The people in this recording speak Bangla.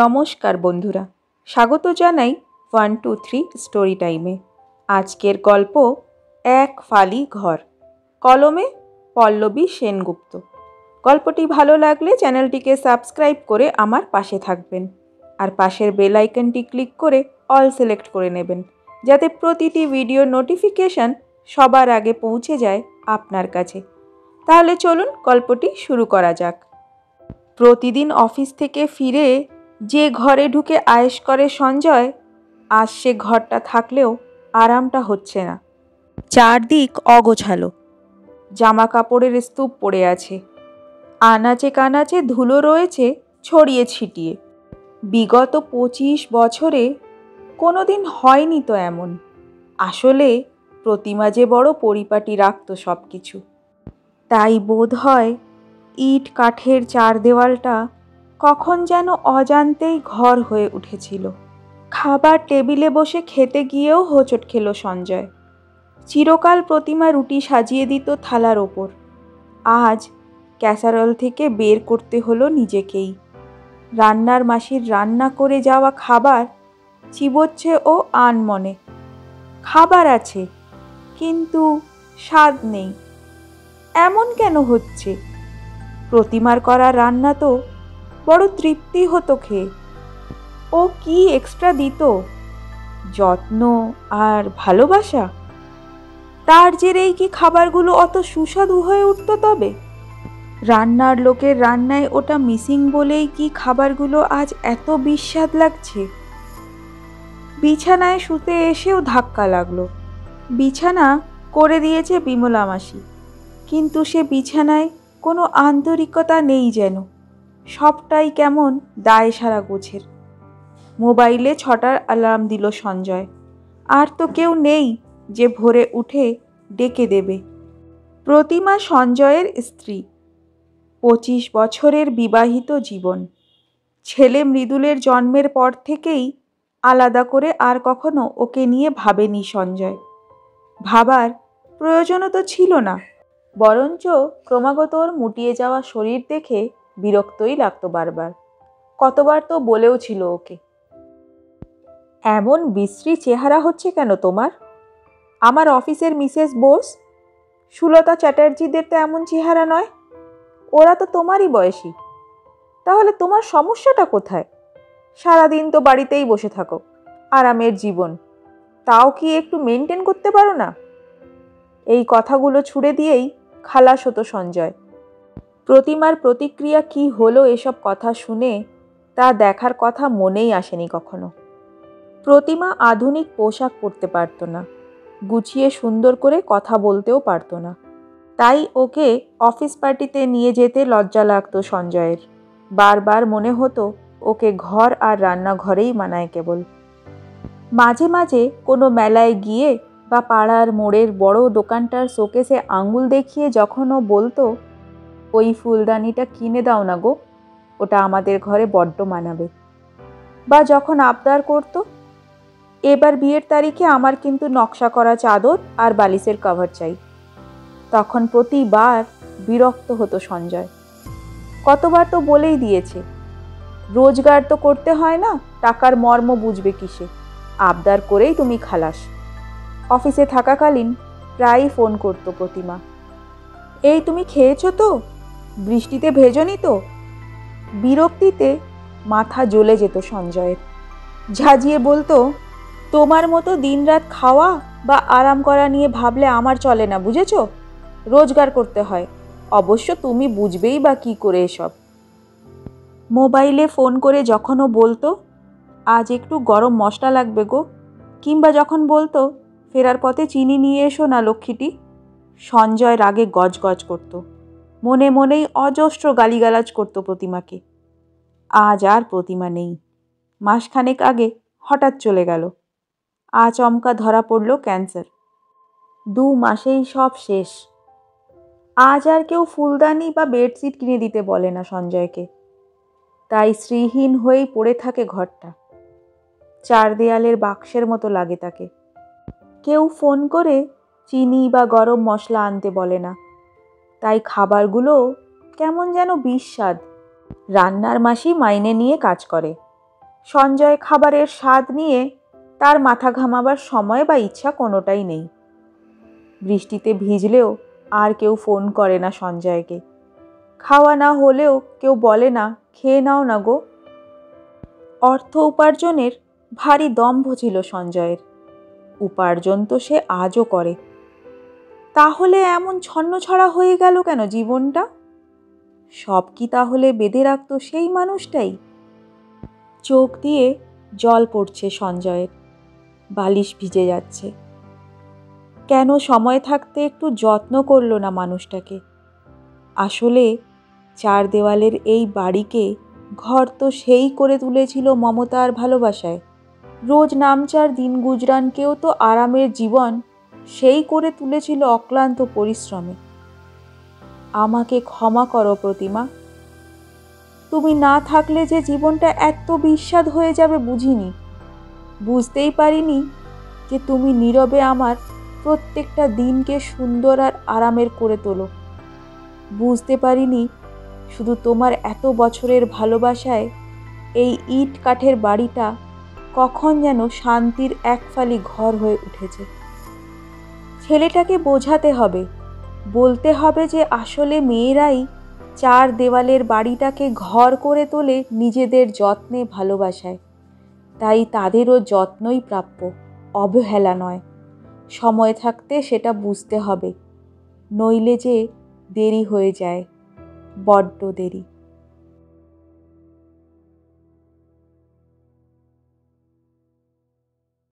নমস্কার বন্ধুরা, স্বাগত জানাই 123 স্টোরি টাইমে। আজকের গল্প এক ফালি ঘর, কলমে পল্লবী সেনগুপ্ত। গল্পটি ভালো লাগলে চ্যানেলটিকে সাবস্ক্রাইব করে আমার পাশে থাকবেন, আর পাশের বেল আইকনটি ক্লিক করে অল সিলেক্ট করে নেবেন, যাতে প্রতিটি ভিডিওর নোটিফিকেশান সবার আগে পৌঁছে যায় আপনার কাছে। তাহলে চলুন গল্পটি শুরু করা যাক। প্রতিদিন অফিস থেকে ফিরে যে ঘরে ঢুকে আয়েশ করে সঞ্জয়, আজ সে ঘরটা থাকলেও আরামটা হচ্ছে না। চারদিক অগোছালো, জামা কাপড়ের স্তূপ পড়ে আছে, আনাচে কানাচে ধুলো রয়েছে ছড়িয়ে ছিটিয়ে। বিগত 25 বছরে কোনো দিন হয়নি তো এমন। আসলে প্রতিমা যে বড় পরিপাটি রাখত সব কিছু, তাই বোধ হয় ইট কাঠের চার দেওয়ালটা কখন যেন অজান্তেই ঘর হয়ে উঠেছিল। খাবার টেবিলে বসে খেতে গিয়েও হোঁচট খেল সঞ্জয়। চিরকাল প্রতিমা রুটি সাজিয়ে দিত থালার ওপর, আজ ক্যাসারোল থেকে বের করতে হলো নিজেকেই। রান্নার মাসির রান্না করে যাওয়া খাবার চিবোচ্ছে ও আনমনে। খাবার আছে, কিন্তু স্বাদ নেই। এমন কেন হচ্ছে? প্রতিমার করা রান্না তো বড় তৃপ্তি হতো খেয়ে। ও কি এক্সট্রা দিত, যত্ন আর ভালোবাসা। তার জেরেই কি খাবারগুলো অত সুস্বাদু হয়ে উঠত? তবে রান্নার লোকের রান্নায় ওটা মিসিং বলেই কি খাবারগুলো আজ এত বিস্বাদ লাগছে? বিছানায় শুতে এসেও ধাক্কা লাগলো। বিছানা করে দিয়েছে বিমলা মাসি, কিন্তু সে বিছানায় কোনো আন্তরিকতা নেই যেন। সবটাই কেমন দায় সারা গোছের। মোবাইলে 6টার অ্যালার্ম দিল সঞ্জয়। আর তো কেউ নেই যে ভোরে উঠে ডেকে দেবে। প্রতিমা সঞ্জয়ের স্ত্রী, 25 বছরের বিবাহিত জীবন। ছেলে মৃদুলের জন্মের পর থেকেই আলাদা করে আর কখনো ওকে নিয়ে ভাবেনি সঞ্জয়। ভাবার প্রয়োজনও তো ছিল না, বরঞ্চ ক্রমাগত ওর মুটিয়ে যাওয়া শরীর দেখে বিরক্তই লাগতো বারবার। কতবার তো বলেও ছিল ওকে, এমন বিশ্রী চেহারা হচ্ছে কেন তোমার? আমার অফিসের মিসেস বোস, সুলতা চ্যাটার্জিদের তো এমন চেহারা নয়। ওরা তো তোমারই বয়সী। তাহলে তোমার সমস্যাটা কোথায়? সারাদিন তো বাড়িতেই বসে থাকো, আরামের জীবন, তাও কি একটু মেনটেন করতে পারো না? এই কথাগুলো ছুড়ে দিয়েই খালাস হতো সঞ্জয়। প্রতিমার প্রতিক্রিয়া কি হলো এসব কথা শুনে তা দেখার কথা মনেই আসেনি কখনো। প্রতিমা আধুনিক পোশাক পরতে পারত না, গুছিয়ে সুন্দর করে কথা বলতেও পারত না। তাই ওকে অফিস পার্টিতে নিয়ে যেতে লজ্জা লাগতো সঞ্জয়ের। বারবার মনে হতো ওকে ঘর আর রান্নাঘরেই মানায় কেবল। মাঝে মাঝে কোনো মেলায় গিয়ে বা পাড়ার মোড়ের বড় দোকানটার শোকেসে আঙুল দেখিয়ে যখন ও বলতো, ওই ফুলদানিটা কিনে দাও না গো, ওটা আমাদের ঘরে বড্ড মানাবে। বা যখন আবদার করতো, এবার বিয়ের তারিখে আমার কিন্তু নকশা করা চাদর আর বালিশের কভার চাই, তখন প্রতিবার বিরক্ত হতো সঞ্জয়। কতবার তো বলেই দিয়েছে, রোজগার তো করতে হয় না, টাকার মর্ম বুঝবে কিসে? আবদার করেই তুমি খালাস। অফিসে থাকাকালীন প্রায়ই ফোন করতো প্রতিমা, এই তুমি খেয়েছো তো? বৃষ্টিতে ভেজোনি তো? বিরক্তিতে মাথা জ্বলে যেত সঞ্জয়ের। ঝাঁঝিয়ে বলতো, তোমার মতো দিনরাত খাওয়া বা আরাম করা নিয়ে ভাবলে আমার চলে না, বুঝেছো? রোজগার করতে হয়। অবশ্য তুমি বুঝবেই বা কী করে এসব। মোবাইলে ফোন করে যখনও বলতো, আজ একটু গরম মশলা লাগবে গো, কিংবা যখন বলতো, ফেরার পথে চিনি নিয়ে এসো না লক্ষ্মীটি, সঞ্জয় রাগে গজগজ করত। মনে মনেই অজস্র গালিগালাজ করত প্রতিমাকে। আজ আর প্রতিমা নেই। মাসখানেক আগে হঠাৎ চলে গেল। আচমকা ধরা পড়ল ক্যান্সার। 2 মাসেই সব শেষ। আজ আর কেউ ফুলদানি বা বেডশিট কিনে দিতে বলে না সঞ্জয়কে। তাই শ্রীহীন হয়েই পড়ে থাকে ঘরটা। 4 দেয়ালের বাক্সের মতো লাগে তাকে। কেউ ফোন করে চিনি বা গরম মশলা আনতে বলে না, তাই খাবারগুলো কেমন যেন বিস্বাদ। রান্নার মাসি মাইনে নিয়ে কাজ করে, সঞ্জয় খাবারের স্বাদ নিয়ে তার মাথা ঘামাবার সময় বা ইচ্ছা কোনোটাই নেই। বৃষ্টিতে ভিজলেও আর কেউ ফোন করে না সঞ্জয়কে। খাওয়া না হলেও কেউ বলে না, খেয়ে নাও না গো। অর্থ উপার্জনের ভারী দম্ভ ছিল সঞ্জয়ের। উপার্জন তো সে আজও করে। তাহলে এমন ছন্নছাড়া হয়ে গেল কেন জীবনটা? সব কি তাহলে বেঁধে রাখত সেই মানুষটাই? চোখ দিয়ে জল পড়ছে সঞ্জয়ের, বালিশ ভিজে যাচ্ছে। কেন সময় থাকতে একটু যত্ন করলো না মানুষটাকে? আসলে চার দেওয়ালের এই বাড়িকে ঘর তো সেই করে তুলেছিল মমতা আর ভালোবাসায়। রোজ নামচার দিন গুজরানকেও তো আরামের জীবন সেই করে তুলেছিল অক্লান্ত পরিশ্রমে। আমাকে ক্ষমা করো প্রতিমা। তুমি না থাকলে যে জীবনটা এত বিস্বাদ হয়ে যাবে বুঝিনি। বুঝতেই পারিনি যে তুমি নীরবে আমার প্রত্যেকটা দিনকে সুন্দর আর আরামের করে তোলো। বুঝতে পারিনি শুধু তোমার এত বছরের ভালোবাসায় এই ইট কাঠের বাড়িটা কখন যেন শান্তির একফালি ঘর হয়ে উঠেছে। ছেলেটাকে বোঝাতে হবে, বলতে হবে যে আসলে মেয়েরাই চার দেওয়ালের বাড়িটাকে ঘর করে তোলে নিজেদের যত্নে ভালোবাসায়। তাই তাদেরও যত্নই প্রাপ্য, অবহেলা নয়। সময় থাকতে সেটা বুঝতে হবে, নইলে যে দেরি হয়ে যায়, বড্ড দেরি।